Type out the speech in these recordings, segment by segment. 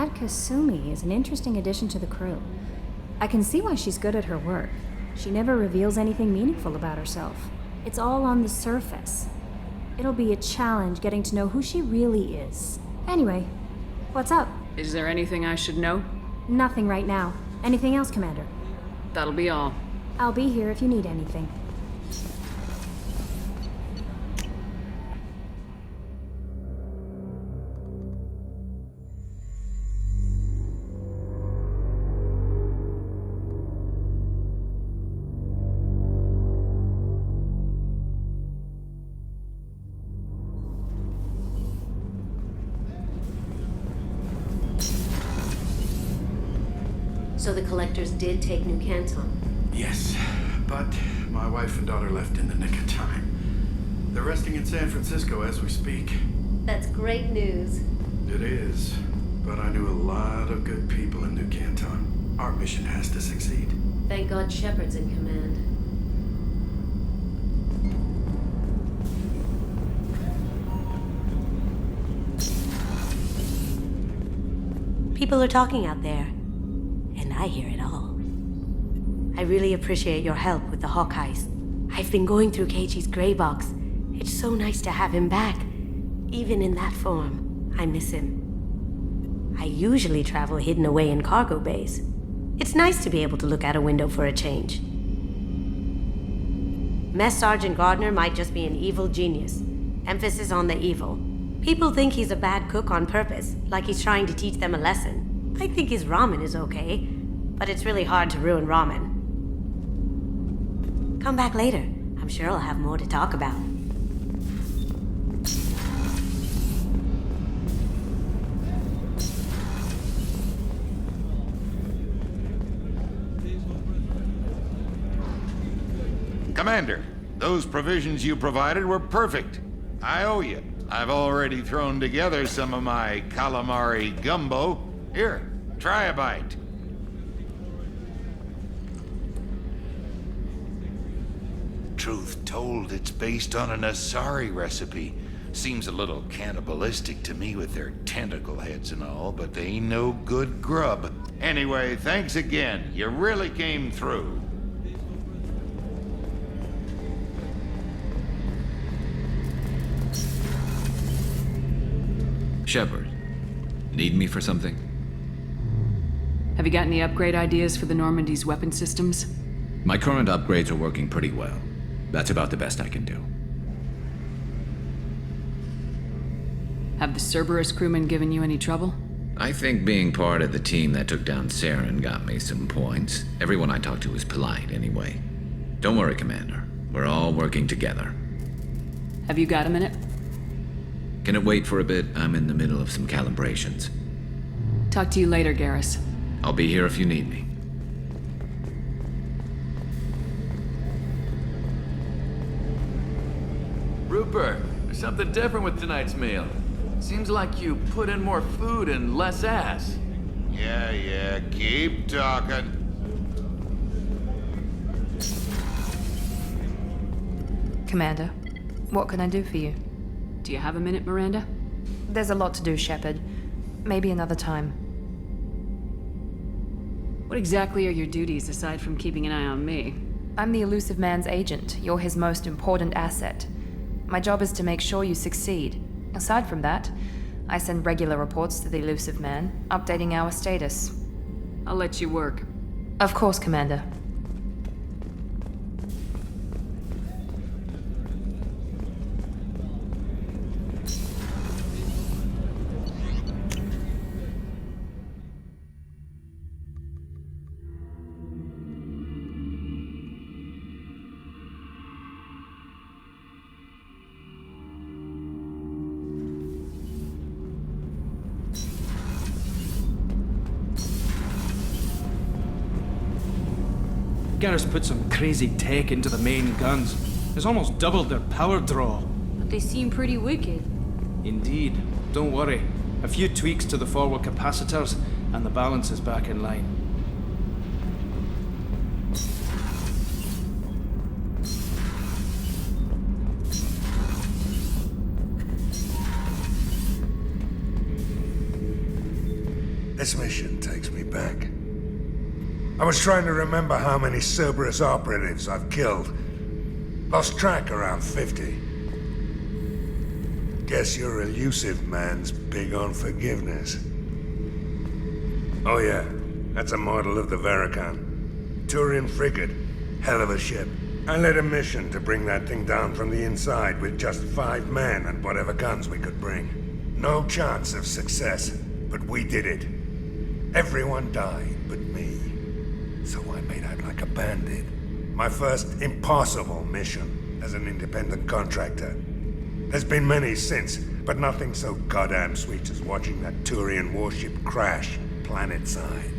that Kasumi is an interesting addition to the crew. I can see why she's good at her work. She never reveals anything meaningful about herself. It's all on the surface. It'll be a challenge getting to know who she really is. Anyway, what's up? Is there anything I should know? Nothing right now. Anything else, Commander? That'll be all. I'll be here if you need anything. So the collectors did take New Canton? Yes, but my wife and daughter left in the nick of time. They're resting in San Francisco as we speak. That's great news. It is, but I knew a lot of good people in New Canton. Our mission has to succeed. Thank God Shepard's in command. People are talking out there. And I hear it all. I really appreciate your help with the Hawkeyes. I've been going through Keiichi's gray box. It's so nice to have him back. Even in that form, I miss him. I usually travel hidden away in cargo bays. It's nice to be able to look out a window for a change. Mess Sergeant Gardner might just be an evil genius. Emphasis on the evil. People think he's a bad cook on purpose, like he's trying to teach them a lesson. I think his ramen is okay, but it's really hard to ruin ramen. Come back later. I'm sure I'll have more to talk about. Commander, those provisions you provided were perfect. I owe you. I've already thrown together some of my calamari gumbo. Here, try a bite. Truth told, it's based on an Asari recipe. Seems a little cannibalistic to me with their tentacle heads and all, but they ain't no good grub. Anyway, thanks again. You really came through. Shepard, need me for something? Have you got any upgrade ideas for the Normandy's weapon systems? My current upgrades are working pretty well. That's about the best I can do. Have the Cerberus crewmen given you any trouble? I think being part of the team that took down Saren got me some points. Everyone I talked to was polite anyway. Don't worry, Commander. We're all working together. Have you got a minute? Can it wait for a bit? I'm in the middle of some calibrations. Talk to you later, Garrus. I'll be here if you need me. Rupert, there's something different with tonight's meal. Seems like you put in more food and less ass. Yeah, keep talking. Commander, what can I do for you? Do you have a minute, Miranda? There's a lot to do, Shepard. Maybe another time. What exactly are your duties aside from keeping an eye on me? I'm the Elusive Man's agent. You're his most important asset. My job is to make sure you succeed. Aside from that, I send regular reports to the Elusive Man, updating our status. I'll let you work. Of course, Commander. Garrus put some crazy tech into the main guns. It's almost doubled their power draw. But they seem pretty wicked. Indeed. Don't worry. A few tweaks to the forward capacitors, and the balance is back in line. This mission takes me back. I was trying to remember how many Cerberus operatives I've killed. Lost track around 50. Guess your elusive man's big on forgiveness. Oh yeah, that's a model of the Veracon. Turian frigate. Hell of a ship. I led a mission to bring that thing down from the inside with just 5 men and whatever guns we could bring. No chance of success, but we did it. Everyone died but me. So I made out like a bandit. My first impossible mission as an independent contractor. There's been many since, but nothing so goddamn sweet as watching that Turian warship crash planet-side.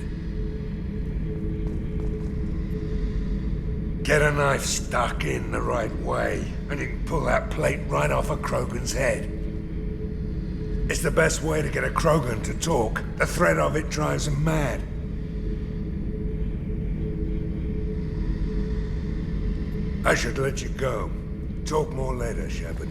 Get a knife stuck in the right way, and you can pull that plate right off a Krogan's head. It's the best way to get a Krogan to talk. The threat of it drives him mad. I should let you go. Talk more later, Shepard.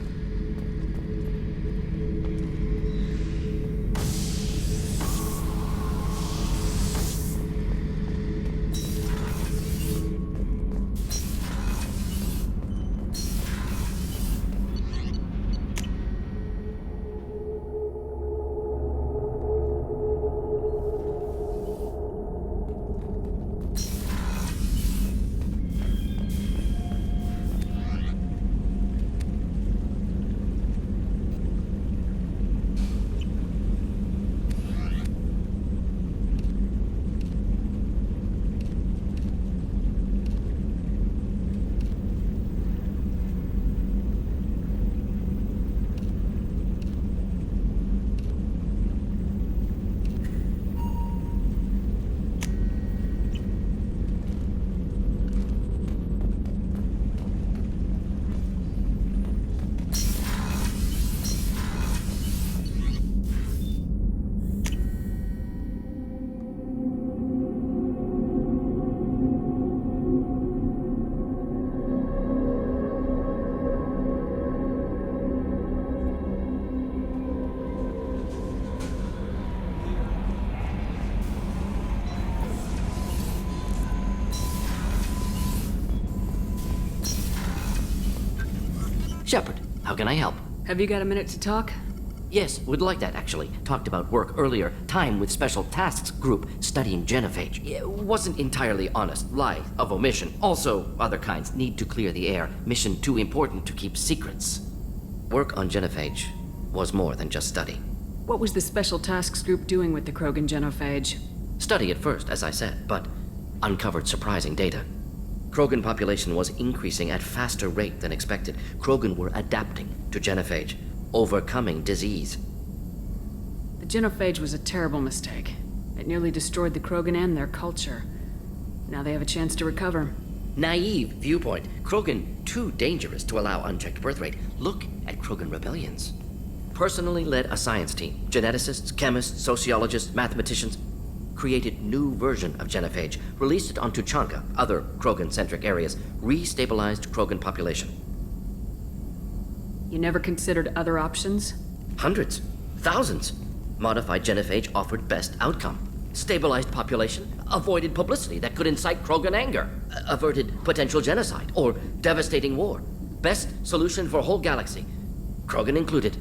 Shepard, how can I help? Have you got a minute to talk? Yes, would like that actually. Talked about work earlier. Time with Special Tasks Group studying genophage. It wasn't entirely honest. Lie of omission. Also, other kinds need to clear the air. Mission too important to keep secrets. Work on genophage was more than just study. What was the Special Tasks Group doing with the Krogan genophage? Study at first, as I said, but uncovered surprising data. Krogan population was increasing at faster rate than expected. Krogan were adapting to genophage, overcoming disease. The genophage was a terrible mistake. It nearly destroyed the Krogan and their culture. Now they have a chance to recover. Naive viewpoint. Krogan too dangerous to allow unchecked birth rate. Look at Krogan rebellions. Personally led a science team. Geneticists, chemists, sociologists, mathematicians. Created new version of genophage, released it onto Chanka, other Krogan-centric areas, restabilized Krogan population. You never considered other options? Hundreds, thousands. Modified genophage offered best outcome. Stabilized population, avoided publicity that could incite Krogan anger, averted potential genocide or devastating war. Best solution for whole galaxy, Krogan included.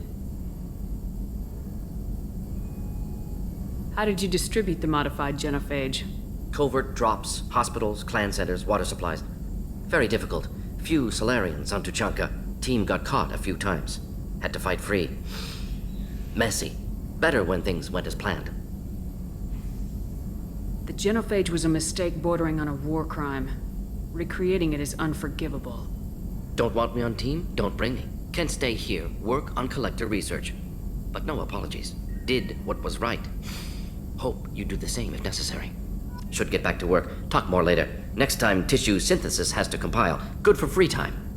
How did you distribute the modified genophage? Covert drops, hospitals, clan centers, water supplies. Very difficult. Few Solarians on Tuchanka. Team got caught a few times. Had to fight free. Messy. Better when things went as planned. The genophage was a mistake bordering on a war crime. Recreating it is unforgivable. Don't want me on team? Don't bring me. Can stay here, work on collector research. But no apologies. Did what was right. Hope you do the same if necessary. Should get back to work. Talk more later. Next time, tissue synthesis has to compile. Good for free time.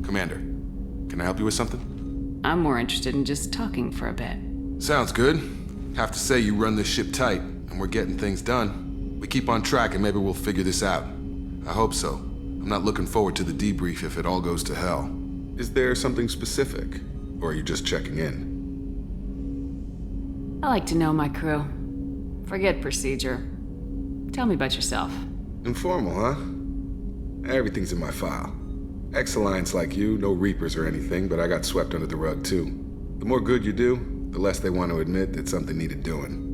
Commander, can I help you with something? I'm more interested in just talking for a bit. Sounds good. Have to say you run this ship tight, and we're getting things done. We keep on track and maybe we'll figure this out. I hope so. I'm not looking forward to the debrief if it all goes to hell. Is there something specific, or are you just checking in? I like to know my crew. Forget procedure. Tell me about yourself. Informal, huh? Everything's in my file. Ex-Alliance like you, no Reapers or anything, but I got swept under the rug too. The more good you do, the less they want to admit that something needed doing.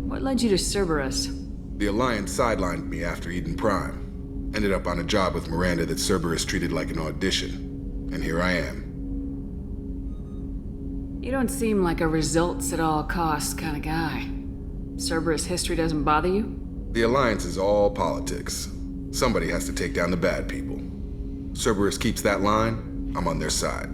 What led you to Cerberus? The Alliance sidelined me after Eden Prime. Ended up on a job with Miranda that Cerberus treated like an audition. And here I am. You don't seem like a results at all costs kind of guy. Cerberus history doesn't bother you? The Alliance is all politics. Somebody has to take down the bad people. Cerberus keeps that line, I'm on their side.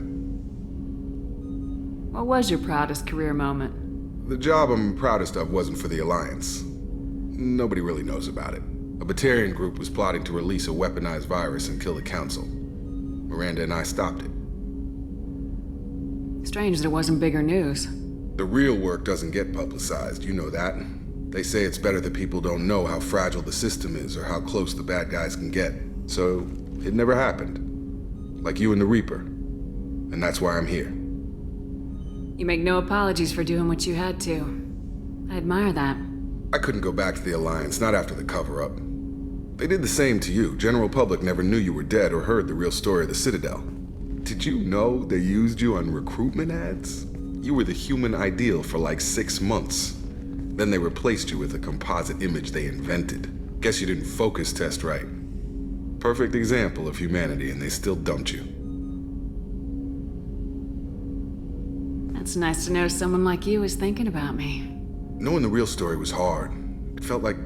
What was your proudest career moment? The job I'm proudest of wasn't for the Alliance. Nobody really knows about it. A Batarian group was plotting to release a weaponized virus and kill the Council. Miranda and I stopped it. Strange that it wasn't bigger news. The real work doesn't get publicized, you know that. They say it's better that people don't know how fragile the system is or how close the bad guys can get. So, it never happened. Like you and the Reaper. And that's why I'm here. You make no apologies for doing what you had to. I admire that. I couldn't go back to the Alliance, not after the cover-up. They did the same to you. General public never knew you were dead or heard the real story of the Citadel. Did you know they used you on recruitment ads? You were the human ideal for like 6 months. Then they replaced you with a composite image they invented. Guess you didn't focus test right. Perfect example of humanity, and they still dumped you. It's nice to know someone like you is thinking about me. Knowing the real story was hard. It felt like...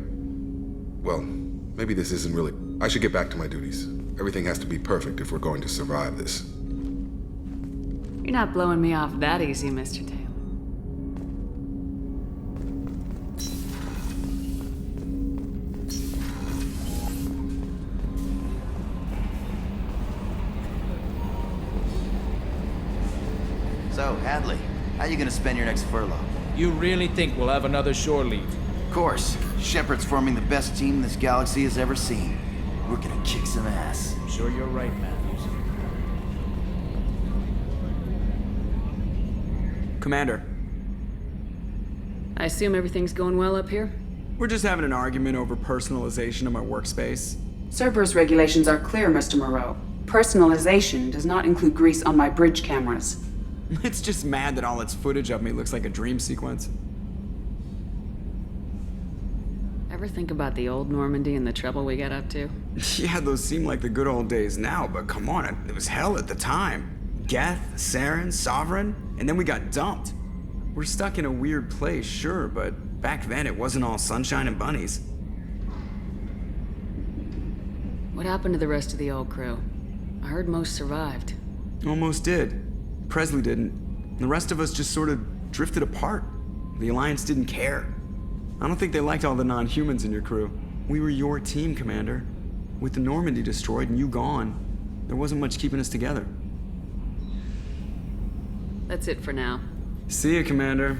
well, maybe this isn't really... I should get back to my duties. Everything has to be perfect if we're going to survive this. You're not blowing me off that easy, Mr. Taylor. So, Hadley, how you gonna spend your next furlough? You really think we'll have another shore leave? Of course. Shepard's forming the best team this galaxy has ever seen. We're gonna kick some ass. I'm sure you're right, Matthews. Commander. I assume everything's going well up here? We're just having an argument over personalization of my workspace. Cerberus regulations are clear, Mr. Moreau. Personalization does not include grease on my bridge cameras. It's just mad that all its footage of me looks like a dream sequence. Ever think about the old Normandy and the trouble we got up to? Yeah, those seem like the good old days now, but come on, it was hell at the time. Geth, Saren, Sovereign, and then we got dumped. We're stuck in a weird place, sure, but back then it wasn't all sunshine and bunnies. What happened to the rest of the old crew? I heard most survived. Almost did. Presley didn't. The rest of us just sort of drifted apart. The Alliance didn't care. I don't think they liked all the non-humans in your crew. We were your team, Commander. With the Normandy destroyed and you gone, there wasn't much keeping us together. That's it for now. See ya, Commander.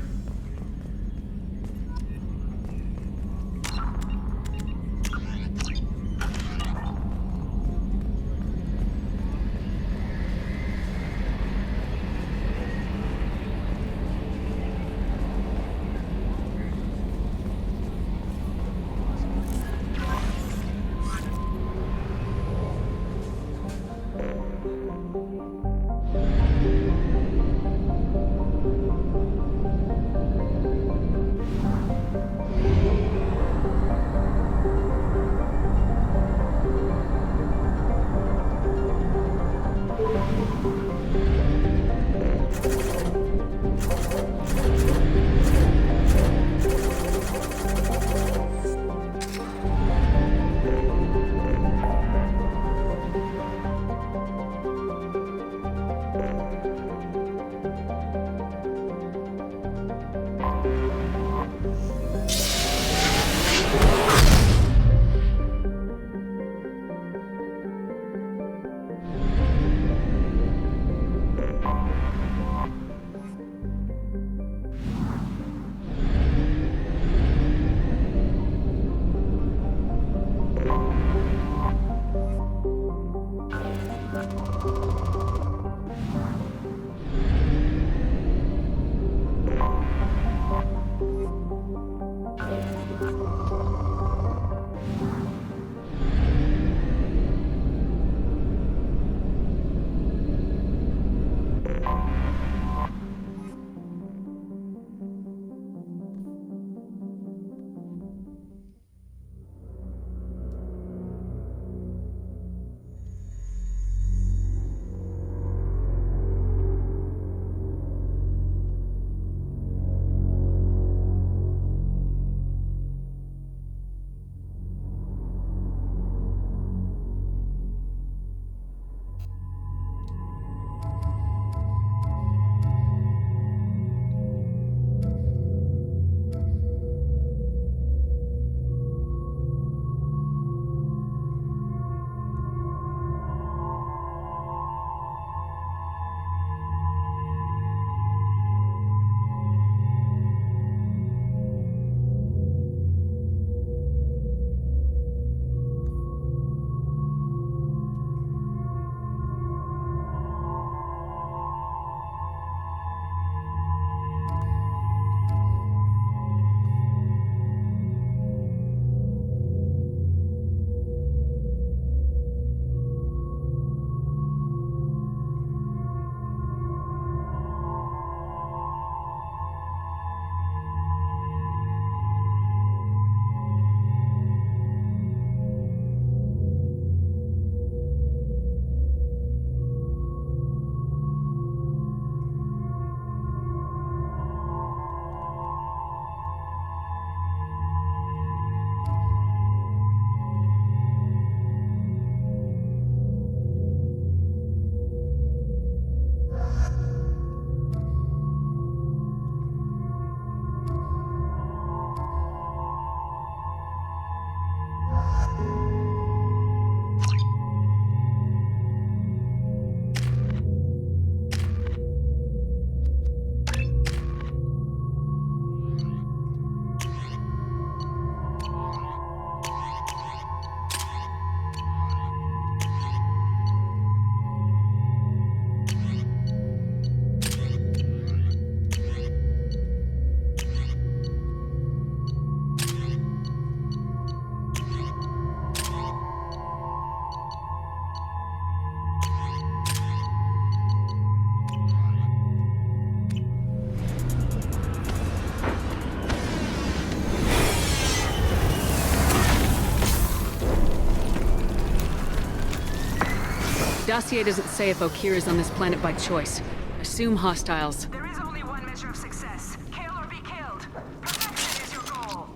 Dossier doesn't say if Okir is on this planet by choice. Assume hostiles. There is only one measure of success. Kill or be killed. Perfection is your goal.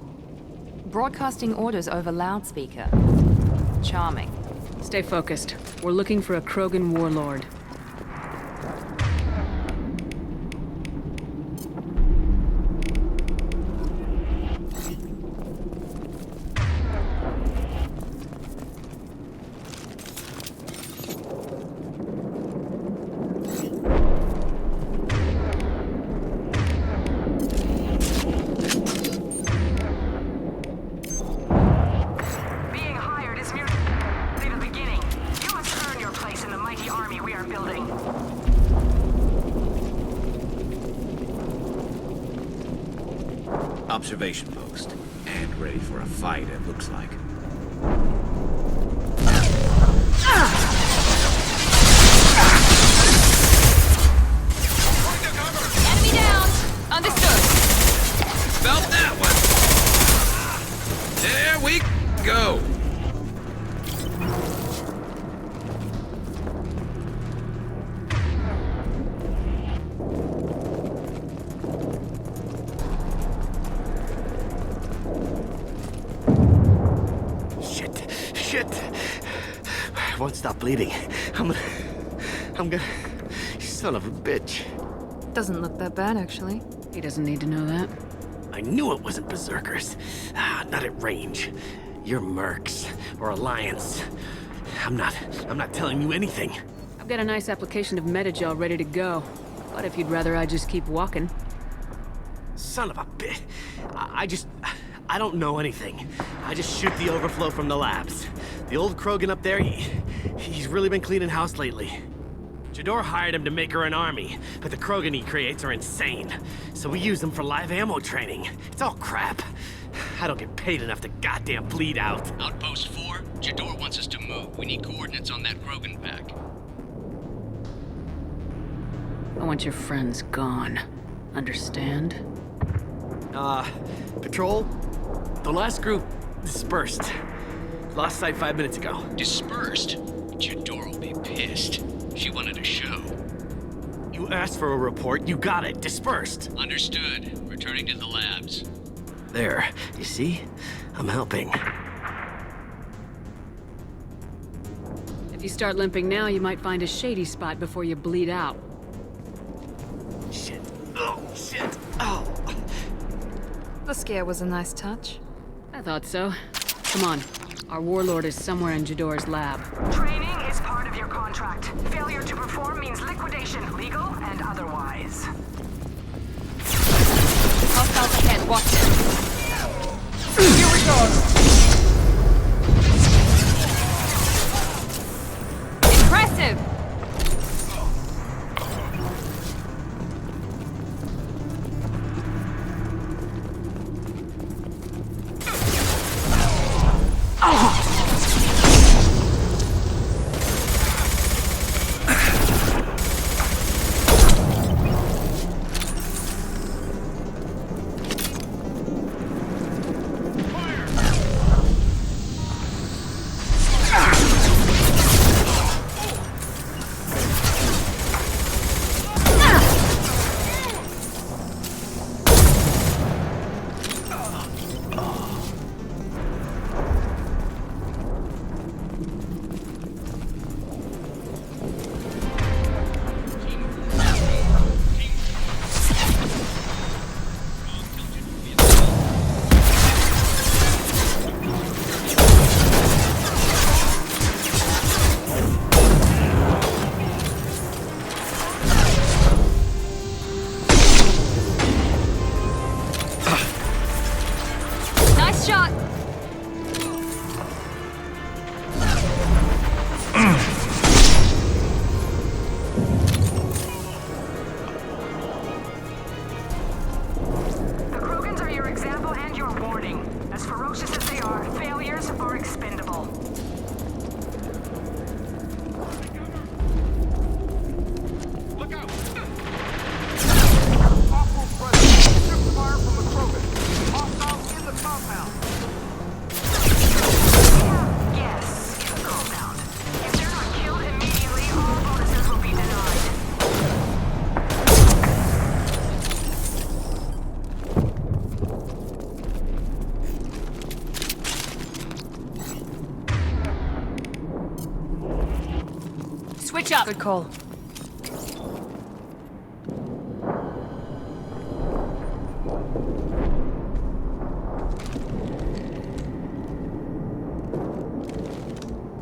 Broadcasting orders over loudspeaker. Charming. Stay focused. We're looking for a Krogan warlord. Being hired is merely the beginning. You must earn your place in the mighty army we are building. Observation post. And ready for a fight, it looks like. Enemy down! Understood. Felt that one! There we go! Shit! I won't stop bleeding. I'm gonna... Son of a bitch. Doesn't look that bad, actually. He doesn't need to know that. I knew it wasn't Berserkers. Not at range. You're Mercs, or Alliance. I'm not telling you anything. I've got a nice application of Metagel ready to go. But if you'd rather I just keep walking. Son of a bitch. I don't know anything. I just shoot the overflow from the labs. The old Krogan up there, he's really been cleaning house lately. Jador hired him to make her an army, but the Krogan he creates are insane. So we use them for live ammo training. It's all crap. I don't get paid enough to goddamn bleed out. Outpost 4, Jador wants us to move. We need coordinates on that Krogan pack. I want your friends gone. Understand? Patrol? The last group dispersed. Lost sight 5 minutes ago. Dispersed? Jador will be pissed. She wanted a show. You asked for a report, you got it. Dispersed. Understood. Returning to the labs. There. You see? I'm helping. If you start limping now, you might find a shady spot before you bleed out. Shit. Oh, shit. Oh. The scare was a nice touch. I thought so. Come on. Our warlord is somewhere in Jador's lab. Training is part of your contract. Failure to perform means liquidation, legal and otherwise. Hostiles ahead, watch it. Here we go. Impressive! Switch up! Good call.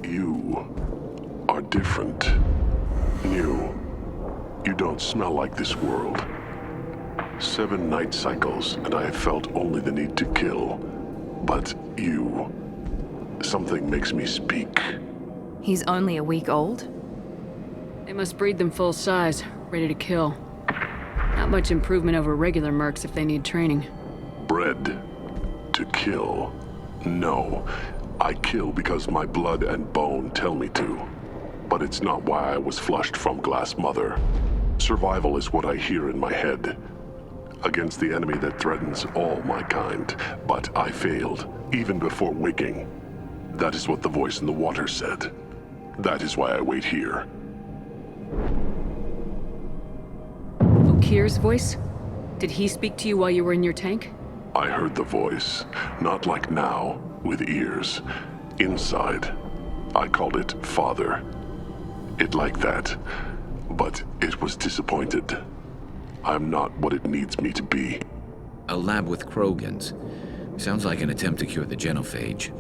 You are different. New. You don't smell like this world. 7 night cycles, and I have felt only the need to kill. But you... something makes me speak. He's only a week old? They must breed them full size, ready to kill. Not much improvement over regular mercs if they need training. Bred to kill. No. I kill because my blood and bone tell me to. But it's not why I was flushed from Glass Mother. Survival is what I hear in my head. Against the enemy that threatens all my kind. But I failed, even before waking. That is what the voice in the water said. That is why I wait here. Okir's voice? Did he speak to you while you were in your tank? I heard the voice. Not like now, with ears. Inside. I called it Father. It like that. But it was disappointed. I'm not what it needs me to be. A lab with Krogans. Sounds like an attempt to cure the genophage.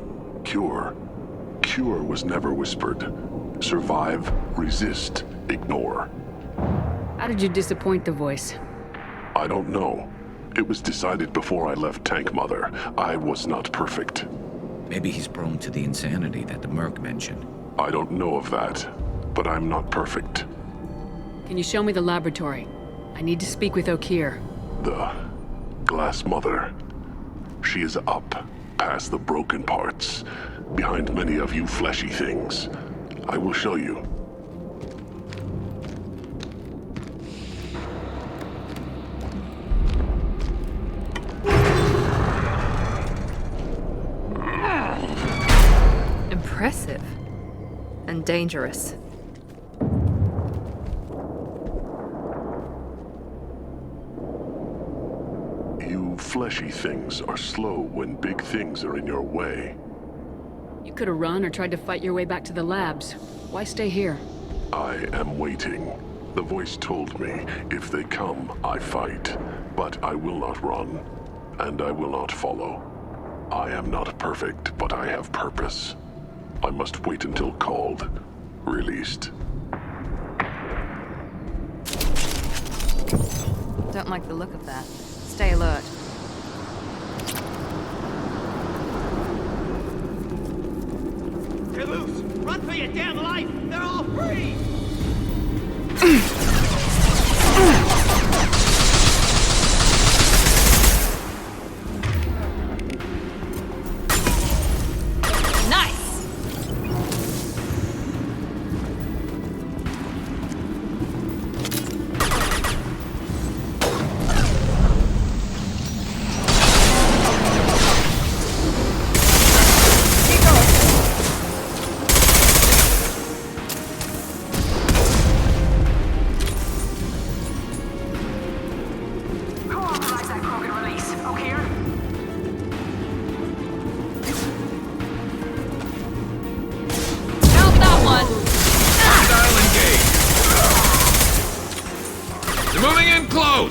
Cure? Cure was never whispered. Survive, resist, ignore. How did you disappoint the voice? I don't know. It was decided before I left Tank Mother. I was not perfect. Maybe he's prone to the insanity that the Merc mentioned. I don't know of that, but I'm not perfect. Can you show me the laboratory? I need to speak with Okir. The Glass Mother. She is up, past the broken parts, behind many of you fleshy things. I will show you. Impressive. And dangerous. You fleshy things are slow when big things are in your way. You could have run or tried to fight your way back to the labs. Why stay here? I am waiting. The voice told me, if they come, I fight. But I will not run, and I will not follow. I am not perfect, but I have purpose. I must wait until called, released. Don't like the look of that. Stay alert. You're loose! Run for your damn life! They're all free!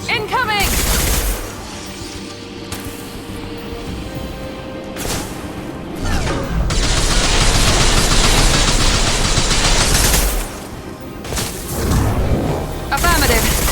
Incoming! Affirmative.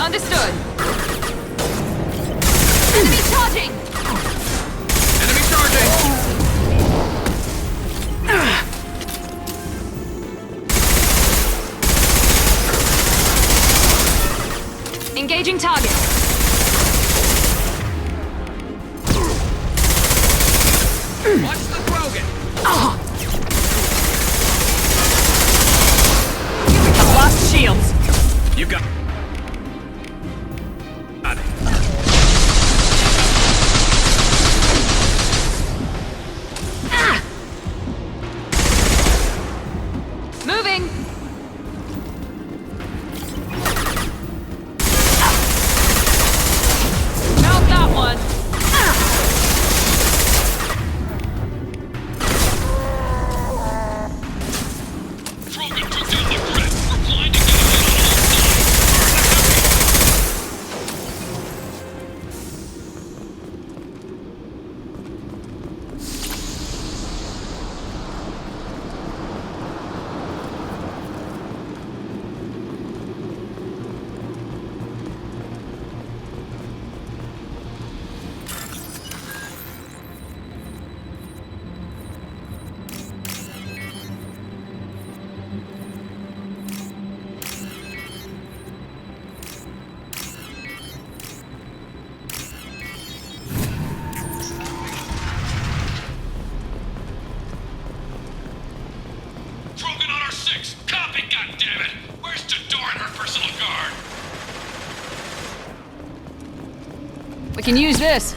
Understood. Enemy charging! Enemy charging! Engaging target. Watch the Krogan! Here we come, lost shields. You got... can use this.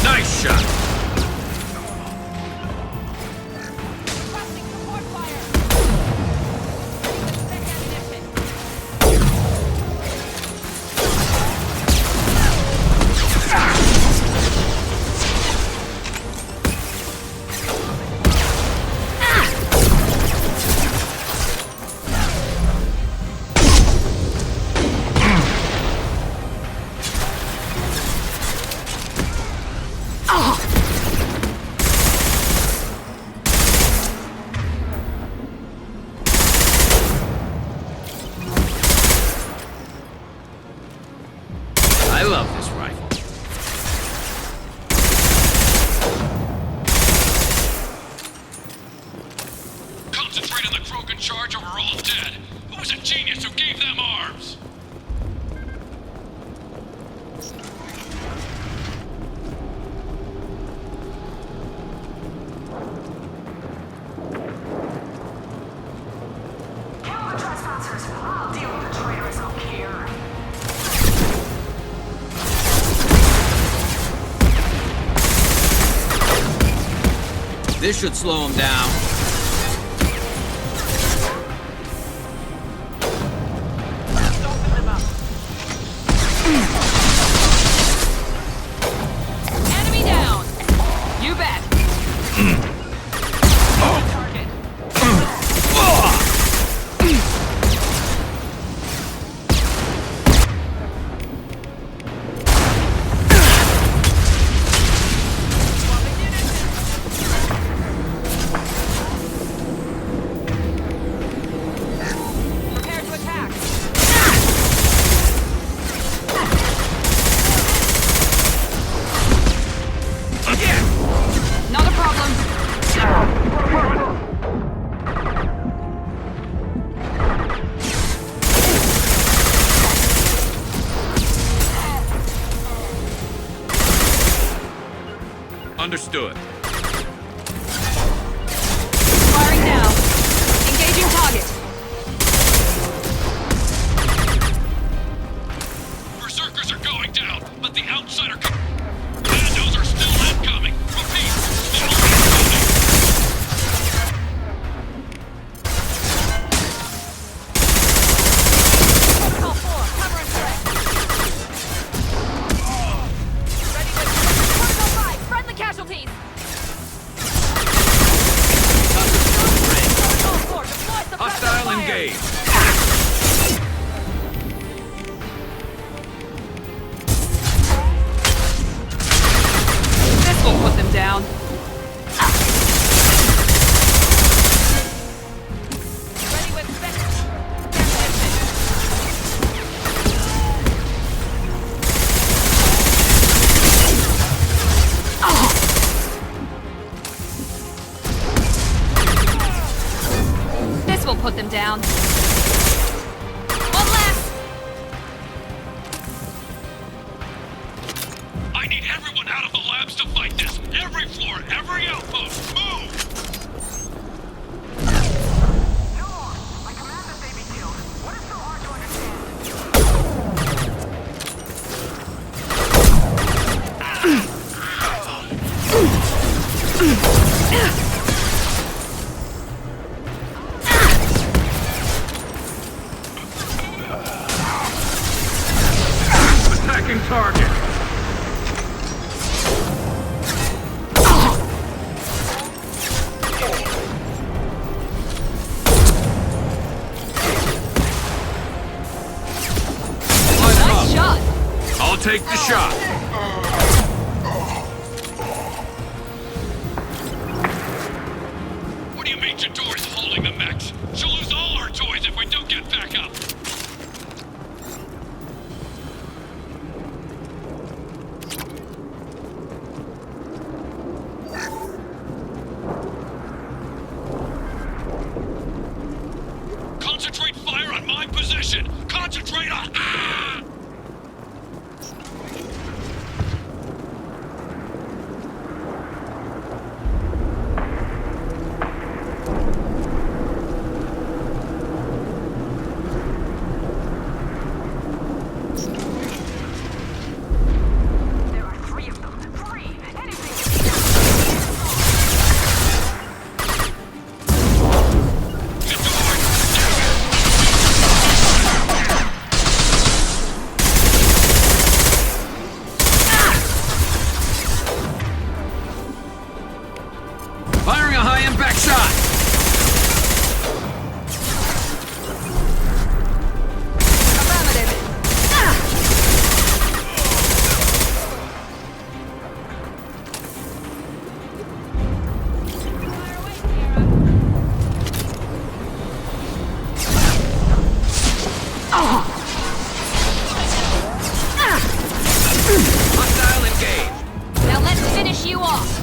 Nice shot. I love this rifle. Concentrate on the Krogan charge or we're all dead. Who was a genius who gave them arms? Kill the trespassers. I'll deal with the traitors up here. This should slow him down. Enemy down. You bet. Target. Prepare to attack. Not a problem. Understood. Firing now. Engaging target. Berserkers are going down, but the outsider commandos are still incoming. Repeat, still incoming. Protocol 4, cover and threat. Ready with Protocol 5, friendly casualties. Protocol 4, deploy suppressive Hostile fire. engaged. This will put them down. Ready with This will put them down. One last. I need everyone out of the labs to fight this. Every floor, every outpost, move! I'll take the shot. What do you mean Jador's holding the mechs? She'll lose all our toys if we don't get back up. Concentrate fire on my position! Concentrate on... Ah! Firing a high-impact shot. Hostile engaged. Now let's finish you off.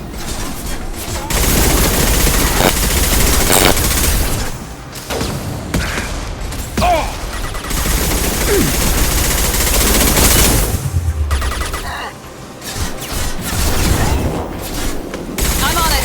I'm on it.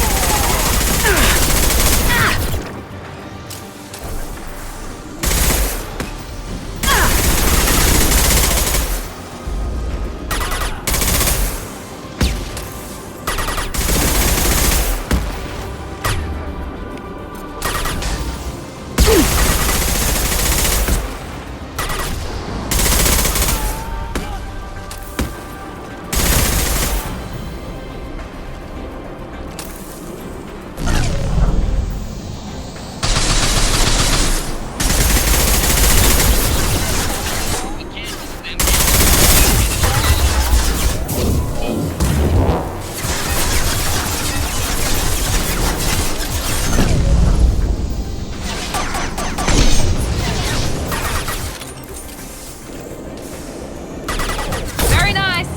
Very nice.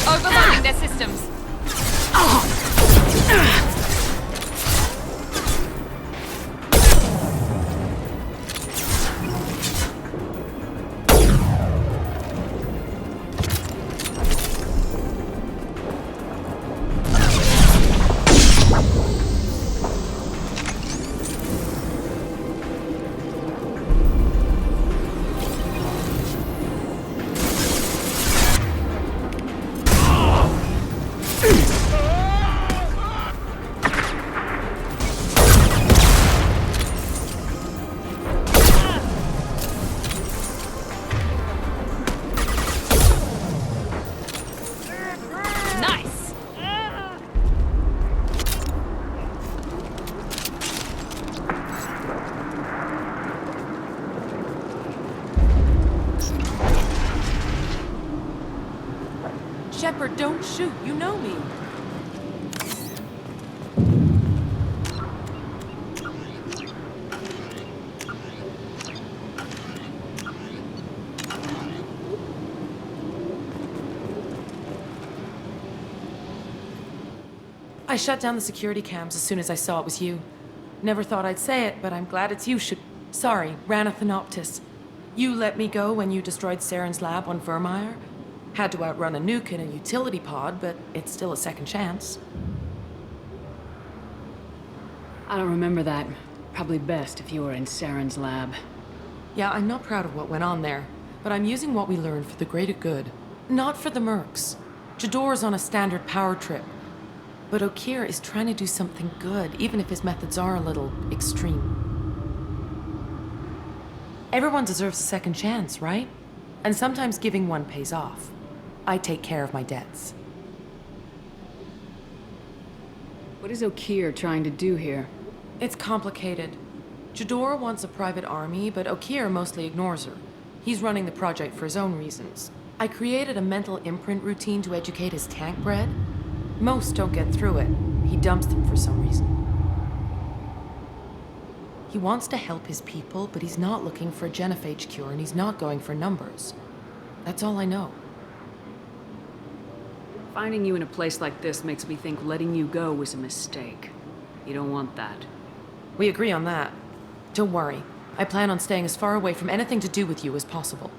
Overloading their systems. Nice. Shepard, don't shoot. You know me. I shut down the security cams as soon as I saw it was you. Never thought I'd say it, but I'm glad it's you. Sorry, Ranathanoptis. You let me go when you destroyed Saren's lab on Vermeer. Had to outrun a nuke in a utility pod, but it's still a second chance. I don't remember that. Probably best if you were in Saren's lab. Yeah, I'm not proud of what went on there, but I'm using what we learned for the greater good. Not for the mercs. Jador's on a standard power trip. But Okir is trying to do something good, even if his methods are a little extreme. Everyone deserves a second chance, right? And sometimes giving one pays off. I take care of my debts. What is Okir trying to do here? It's complicated. Jador wants a private army, but Okir mostly ignores her. He's running the project for his own reasons. I created a mental imprint routine to educate his tank bred. Most don't get through it. He dumps them for some reason. He wants to help his people, but he's not looking for a genophage cure, and he's not going for numbers. That's all I know. Finding you in a place like this makes me think letting you go was a mistake. You don't want that. We agree on that. Don't worry. I plan on staying as far away from anything to do with you as possible.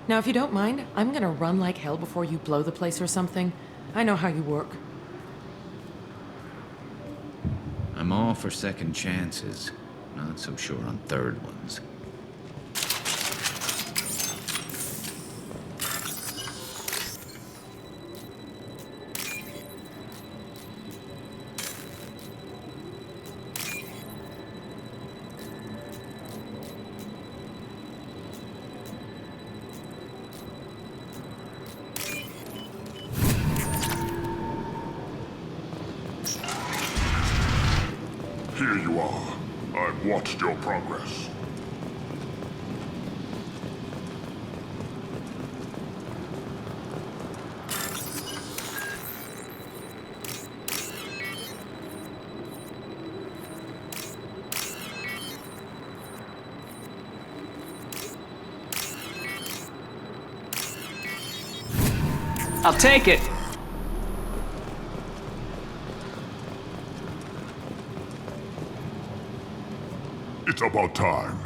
Now, if you don't mind, I'm gonna run like hell before you blow the place or something. I know how you work. I'm all for second chances. Not so sure on third ones. Here you are. I've watched your progress. I'll take it! It's about time.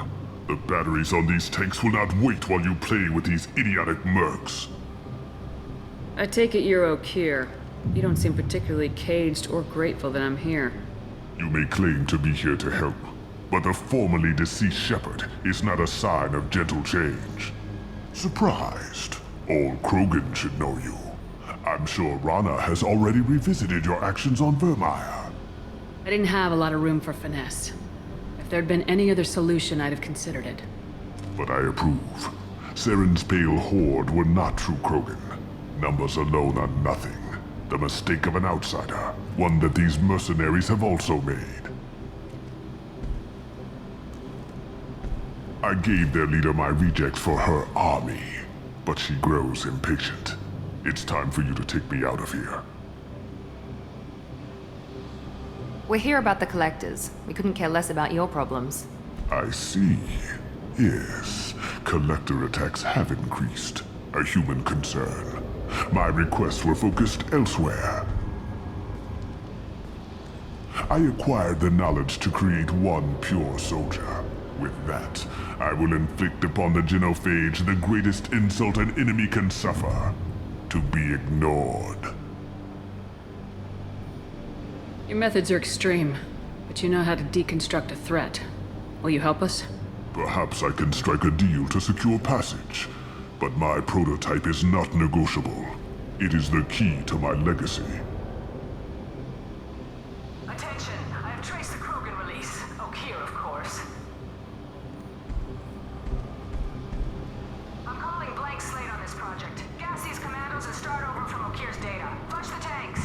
The batteries on these tanks will not wait while you play with these idiotic mercs. I take it you're Okir. You don't seem particularly caged or grateful that I'm here. You may claim to be here to help, but the formerly deceased shepherd is not a sign of gentle change. Surprised? All Krogan should know you. I'm sure Rana has already revisited your actions on Vermeer. I didn't have a lot of room for finesse. If there'd been any other solution, I'd have considered it. But I approve. Saren's pale horde were not true Krogan. Numbers alone are nothing. The mistake of an outsider. One that these mercenaries have also made. I gave their leader my rejects for her army, but she grows impatient. It's time for you to take me out of here. We're here about the collectors. We couldn't care less about your problems. I see. Yes, collector attacks have increased. A human concern. My requests were focused elsewhere. I acquired the knowledge to create one pure soldier. With that, I will inflict upon the genophage the greatest insult an enemy can suffer. To be ignored. Your methods are extreme, but you know how to deconstruct a threat. Will you help us? Perhaps I can strike a deal to secure passage, but my prototype is not negotiable. It is the key to my legacy. Attention, I have traced the Krogan release. Okir, of course. I'm calling blank slate on this project. Gas these commandos and start over from Okir's data. Flush the tanks.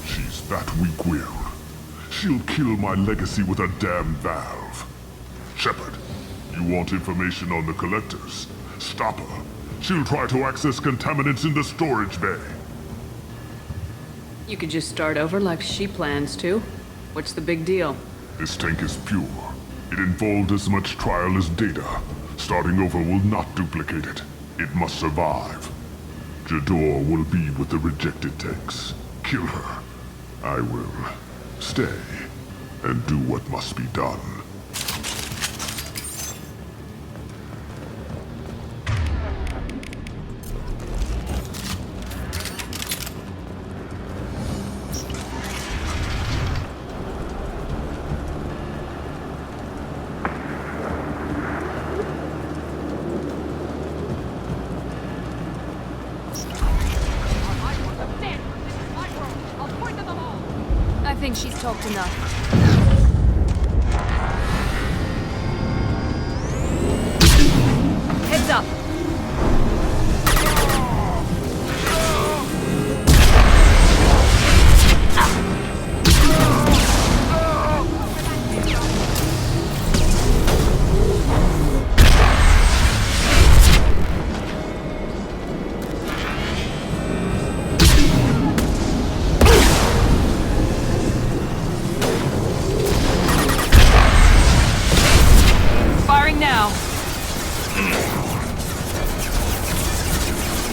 She's that weak-willed. She'll kill my legacy with a damn valve. Shepard, you want information on the collectors? Stop her. She'll try to access contaminants in the storage bay. You could just start over like she plans to. What's the big deal? This tank is pure. It involved as much trial as data. Starting over will not duplicate it. It must survive. Jador will be with the rejected tanks. Kill her. I will stay and do what must be done. think she's talked enough. Heads up! Firing now.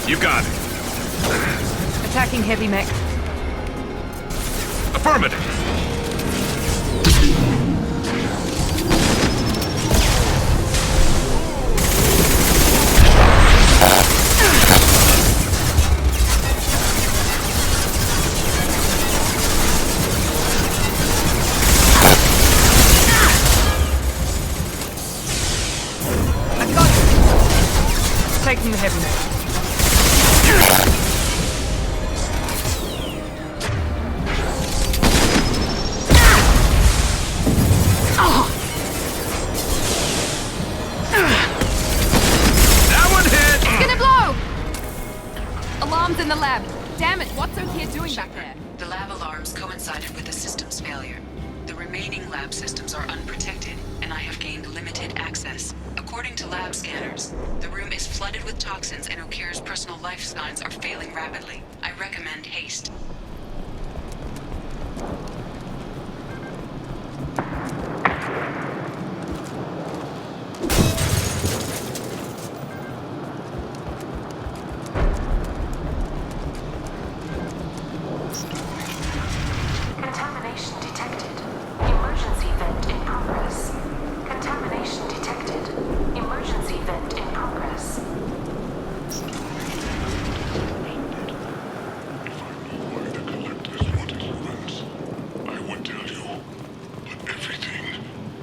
You got it. Attacking heavy mech. Affirmative. Taking the heavy mech. That one hit! It's gonna blow! Alarms in the lab. Damn it, what's O'Keefe doing back there? The lab alarms coincided with the system's failure. The remaining lab systems are unprotected, and I have gained limited access. According to lab scanners, the room is flooded with toxins and O'Keefe's personal life signs are failing rapidly. I recommend haste. Contamination detected. Emergency vent in progress. Contamination detected. Emergency vent in progress. I would tell you, but everything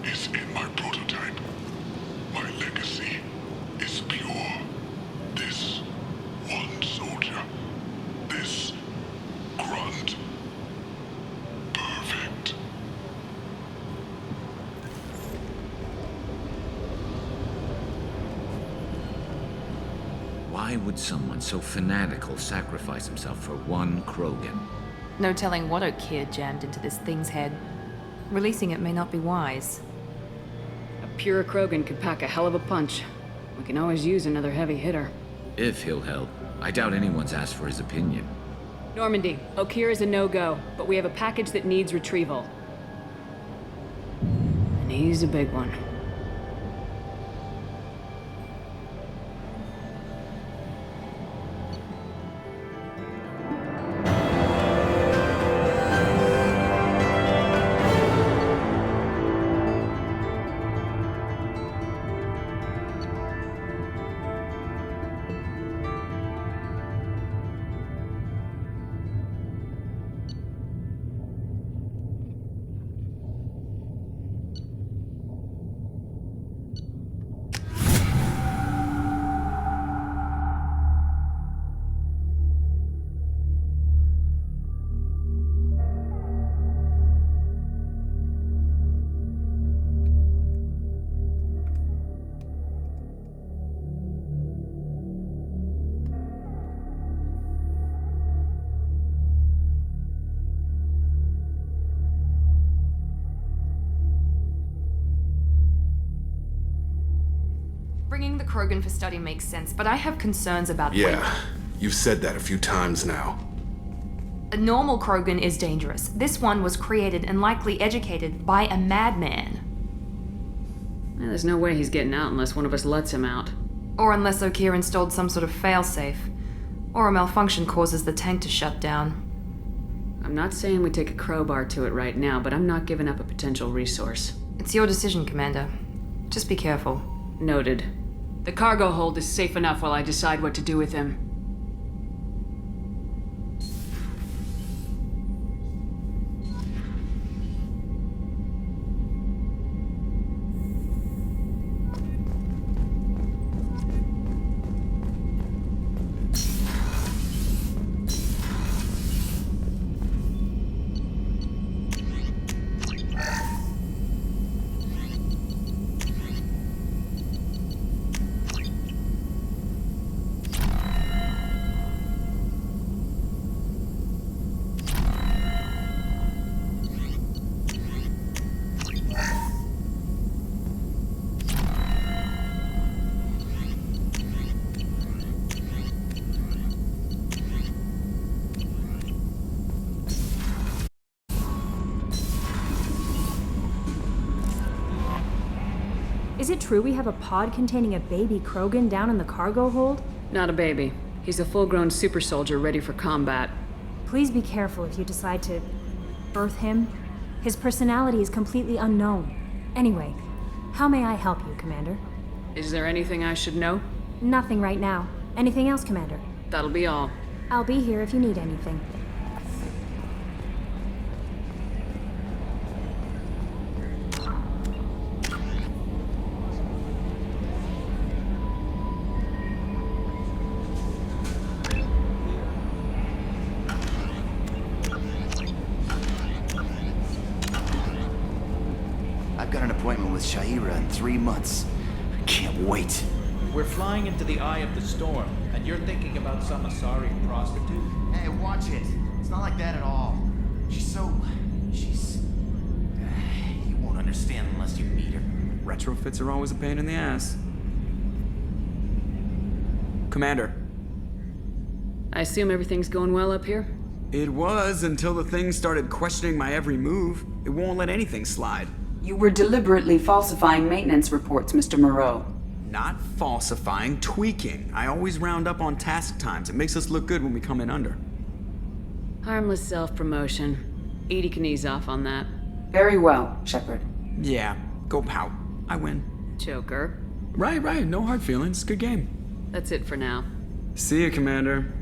is in my prototype. My legacy is pure. This one soldier, this grunt, perfect. Why would someone so fanatical sacrifice himself for one Krogan? No telling what O'Keefe jammed into this thing's head. Releasing it may not be wise. A pure Krogan could pack a hell of a punch. We can always use another heavy hitter. If he'll help. I doubt anyone's asked for his opinion. Normandy, O'Keefe is a no-go, but we have a package that needs retrieval. And he's a big one. Bringing the Krogan for study makes sense, but I have concerns about Yeah, you've said that a few times now. A normal Krogan is dangerous. This one was created and likely educated by a madman. There's no way he's getting out unless one of us lets him out. Or unless O'Keefe installed some sort of failsafe. Or a malfunction causes the tank to shut down. I'm not saying we take a crowbar to it right now, but I'm not giving up a potential resource. It's your decision, Commander. Just be careful. Noted. The cargo hold is safe enough while I decide what to do with him. Is it true we have a pod containing a baby Krogan down in the cargo hold? Not a baby. He's a full-grown super soldier ready for combat. Please be careful if you decide to birth him. His personality is completely unknown. Anyway, how may I help you, Commander? Is there anything I should know? Nothing right now. Anything else, Commander? That'll be all. I'll be here if you need anything. I've got an appointment with Shaira in 3 months. I can't wait. We're flying into the eye of the storm, and you're thinking about some Asari prostitute? Hey, watch it. It's not like that at all. She's... You won't understand unless you meet her. Retrofits are always a pain in the ass. Commander. I assume everything's going well up here? It was until the thing started questioning my every move. It won't let anything slide. You were deliberately falsifying maintenance reports, Mr. Moreau. Not falsifying, tweaking. I always round up on task times. It makes us look good when we come in under. Harmless self-promotion. Edie can ease off on that. Very well, Shepard. Yeah, go pout. I win. Joker. Right. No hard feelings. Good game. That's it for now. See you, Commander.